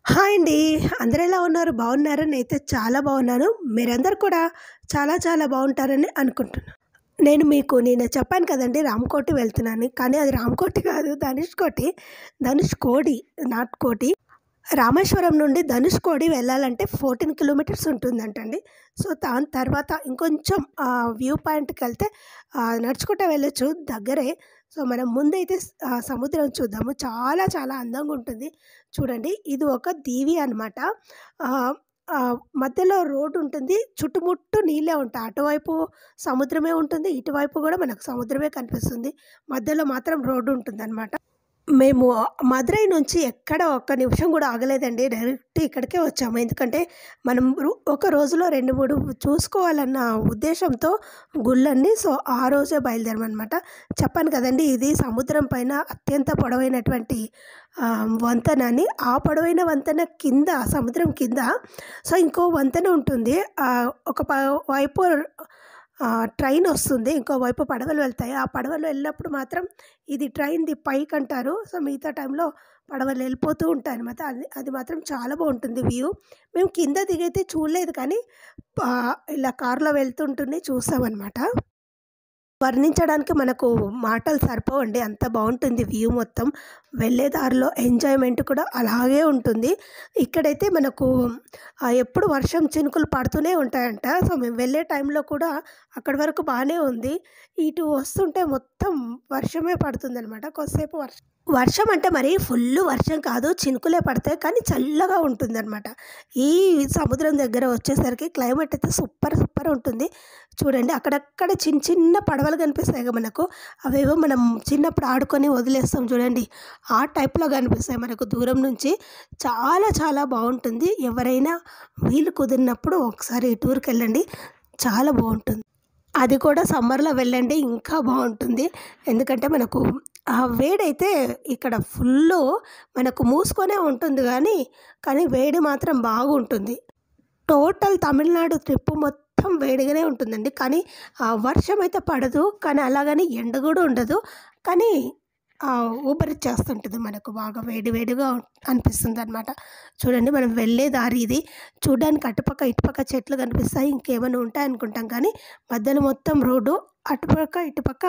Hi అండి. అందరూ ఎలా ఉన్నారు? బాగున్నారా? నేనైతే చాలా బాగున్నాను. మీరందరూ కూడా చాలా చాలా బాగుంటారని అనుకుంటున్నా. నిన్న చెప్పాను కదండీ రామకోటి వెళ్తున్నానని. కానీ అది రామకోటి కాదు, ధనుష్కోటి. ధనుష్కోడి, నాట్ కోటి. రామేశ్వరం నుండి ధనుష్కోడి వెళ్ళాలంటే 14 కిలోమీటర్స్ ఉంటుందంటండి. సో, దాని తర్వాత ఇంకొంచెం వ్యూ పాయింట్‌కెళ్తే నడుచుకుంటా వెళ్ళొచ్చు, దగ్గరే. సో, మనం ముందైతే సముద్రం చూద్దాము. చాలా చాలా అందంగా ఉంటుంది. చూడండి, ఇది ఒక దీవి అనమాట. ఆహ్, మధ్యలో రోడ్డు ఉంటుంది. చుట్టుముట్టు నీళ్ళే ఉంటాయి. అటువైపు సముద్రమే ఉంటుంది. ఇటువైపు గూడా మనకు సముద్రమే కనిపిస్తుంది. మధ్యలో మాత్రం రోడ్డు ఉంటుందనమాట. మేము మదురై నుంచి ఎక్కడ ఒక్క నిమిషం కూడా ఆగలేదండి. డైరెక్ట్ ఇక్కడికే వచ్చాము. ఎందుకంటే మనం ఒక రోజులో 2, 3 చూసుకోవాలన్న ఉద్దేశంతో గుళ్ళన్నీ. సో, ఆ రోజే బయలుదేరామనమాట. చెప్పాను కదండీ, ఇది సముద్రం పైన అత్యంత పొడవైనటువంటి వంతెన అని. ఆ పొడవైన వంతెన కింద, సముద్రం కింద సో, ఇంకో వంతెన ఉంటుంది. ఒక వైపు ట్రైన్ వస్తుంది. ఇంకోవైపు పడవలు వెళ్తాయి. ఆ పడవలు వెళ్ళినప్పుడు మాత్రం ఇది ట్రైన్‌ది పైకంటారు. సో, మిగతా టైంలో పడవలు వెళ్ళిపోతూ ఉంటాయనమాట. అది మాత్రం చాలా బాగుంటుంది వ్యూ. మేము కింద దిగైతే చూడలేదు, కానీ ఇలా కార్‌లో వెళ్తుంటూనే చూసామనమాట. వర్ణించడానికి మనకు మాటలు సరిపోవండి. అంత బాగుంటుంది వ్యూ మొత్తం. వెళ్ళే దారిలో ఎంజాయ్‌మెంట్ కూడా అలాగే ఉంటుంది. ఇక్కడైతే మనకు ఎప్పుడు వర్షం చినుకులు పడుతూనే ఉంటాయంట. సో, మేము వెళ్ళే టైంలో కూడా అక్కడి వరకు బానే ఉంది. ఇటు వస్తుంటే మొత్తం వర్షమే పడుతుందనమాట. కొద్దిసేపు వర్షం అంటే మరి ఫుల్లు వర్షం కాదు, చినుకులే పడతాయి. కానీ చల్లగా ఉంటుందనమాట. ఈ సముద్రం దగ్గర వచ్చేసరికి క్లైమేట్ అయితే సూపర్ సూపర్ ఉంటుంది. చూడండి, అక్కడక్కడ చిన్న చిన్న పడవలు కనిపిస్తాయి మనకు. అవేవో మనం చిన్నప్పుడు ఆడుకొని వదిలేస్తాం చూడండి, ఆ టైప్‌లో కనిపిస్తాయి మనకు దూరం నుంచి. చాలా చాలా బాగుంటుంది. ఎవరైనా వీలు కుదిరినప్పుడు ఒకసారి ఈ టూర్‌కెళ్ళండి. చాలా బాగుంటుంది. అది కూడా సమ్మర్‌లో వెళ్ళండి, ఇంకా బాగుంటుంది. ఎందుకంటే మనకు ఆ వేడైతే ఇక్కడ ఫుల్లు మనకు మూసుకొనే ఉంటుంది కానీ వేడి మాత్రం బాగుంటుంది. టోటల్ తమిళనాడు ట్రిప్ మొత్తం వేడిగానే ఉంటుందండి. కానీ వర్షం అయితే పడదు. కానీ అలాగని ఎండ కూడా ఉండదు. కానీ ఊబరిచ్చేస్తుంటుంది మనకు. బాగా వేడి వేడిగా అనిపిస్తుందనమాట. చూడండి, మనం వెళ్ళే దారి ఇది. చూడ్డానికి అటుపక్క ఇటుపక్క చెట్లు కనిపిస్తాయి. ఇంకేమైనా ఉంటాయనుకుంటాం, కానీ మధ్యలో మొత్తం రోడ్డు. అటుపక్క ఇటుపక్క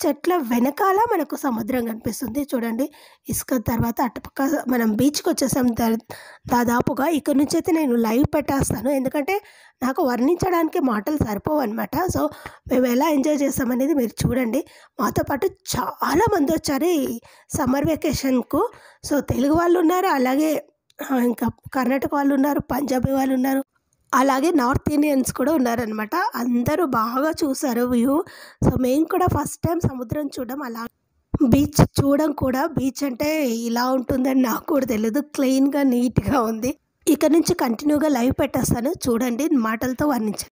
చెట్ల వెనకాల మనకు సముద్రం కనిపిస్తుంది. చూడండి, ఇసుక తర్వాత అటుపక్క మనం బీచ్‌కి వచ్చేసాం దాదాపుగా. ఇక్కడ నుంచి అయితే నేను లైవ్ పెట్టేస్తాను. ఎందుకంటే నాకు వర్ణించడానికి మాటలు సరిపోవన్నమాట. సో, మేము ఎలా ఎంజాయ్ చేసామనేది మీరు చూడండి. మాతో పాటు చాలామంది వచ్చారు ఈ సమ్మర్ వెకేషన్‌కు. సో, తెలుగు వాళ్ళు ఉన్నారు, అలాగే ఇంకా కర్ణాటక వాళ్ళు ఉన్నారు, పంజాబీ వాళ్ళు ఉన్నారు, అలాగే నార్త్ ఇండియన్స్ కూడా ఉన్నారనమాట. అందరూ బాగా చూసారు వ్యూ. సో, మేము కూడా ఫస్ట్ టైం సముద్రం చూడడం, అలా బీచ్ చూడడం కూడా. బీచ్ అంటే ఇలా ఉంటుందని నాకు కూడా తెలీదు. క్లీన్‌గా, నీట్‌గా ఉంది. ఇక నుంచి కంటిన్యూగా లైవ్ పెట్టేస్తాను. చూడండి, మాటలతో వర్ణించను.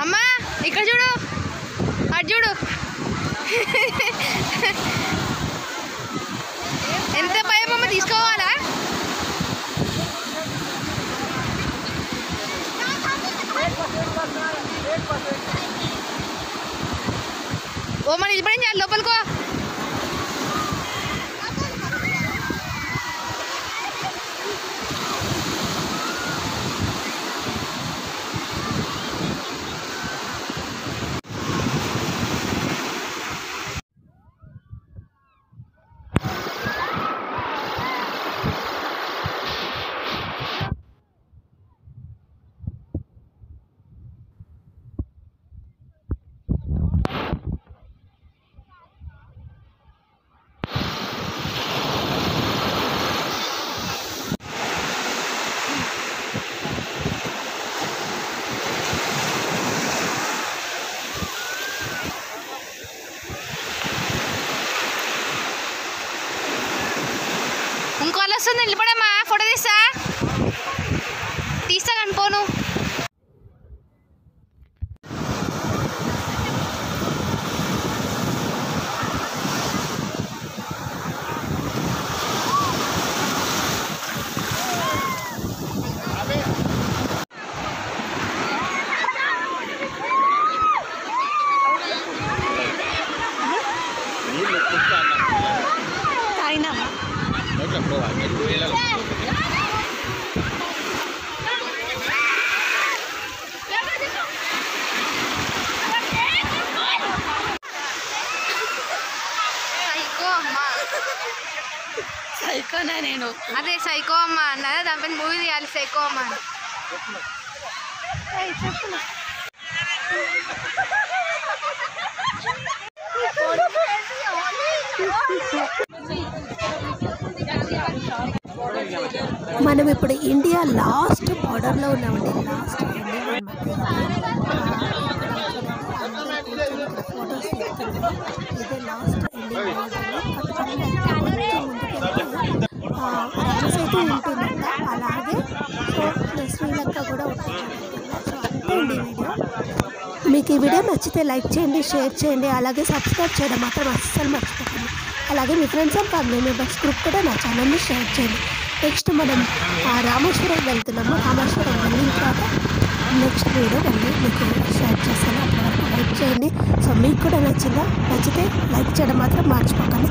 అమ్మా ఇక్కడ చూడు, అటు చూడు. ఎంత భయం అమ్మ, తీసుకోవాలా? ఓ మన నిలబడి చాలు, లోపలికో. ఇంకోళ్ళు వస్తుంది, నిలబడమ్మా, ఫోటో తీస్తా కనుకోను. సైకోనా నేను? అదే సైకో అమ్మ అన్నదా, దానిపైన మూవీ తీయాలి సైకో అమ్మ అని. చెప్పు. మనం ఇప్పుడు ఇండియా లాస్ట్ బార్డర్లో ఉన్నామండి. లాస్ట్ ఎండింగ్ అనమాట. ఫొటోస్ తీస్తున్నాము. ఇదే లాస్ట్ ఎండింగ్ బార్డర్లో రామసేతు ఉంటుందంట. అలాగే సో శ్రీలంక కూడా ఉంటుందండి. సో అంతే అండి వీడియో. మీకు ఈ వీడియో నచ్చితే లైక్ చేయండి, షేర్ చేయండి, అలాగే సబ్స్క్రైబ్ చేయడం మాత్రం అస్సలు మర్చిపోకండి. అలాగే మీ friends and family members group కూడా నా ఛానల్ని షేర్ చేయండి. నెక్స్ట్ మనం రామేశ్వరం వెళ్తున్నాము. రామేశ్వరం వెళ్ళిన తర్వాత నెక్స్ట్ వీడియో మళ్ళీ మీకు షేర్ చేస్తాను. అప్పటివరకు లైక్ చేయండి. సో మీకు కూడా నచ్చితే లైక్ చేయడం మాత్రం మర్చిపోకండి.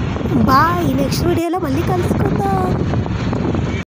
బాయ్. నెక్స్ట్ వీడియోలో మళ్ళీ కలుసుకుందాం.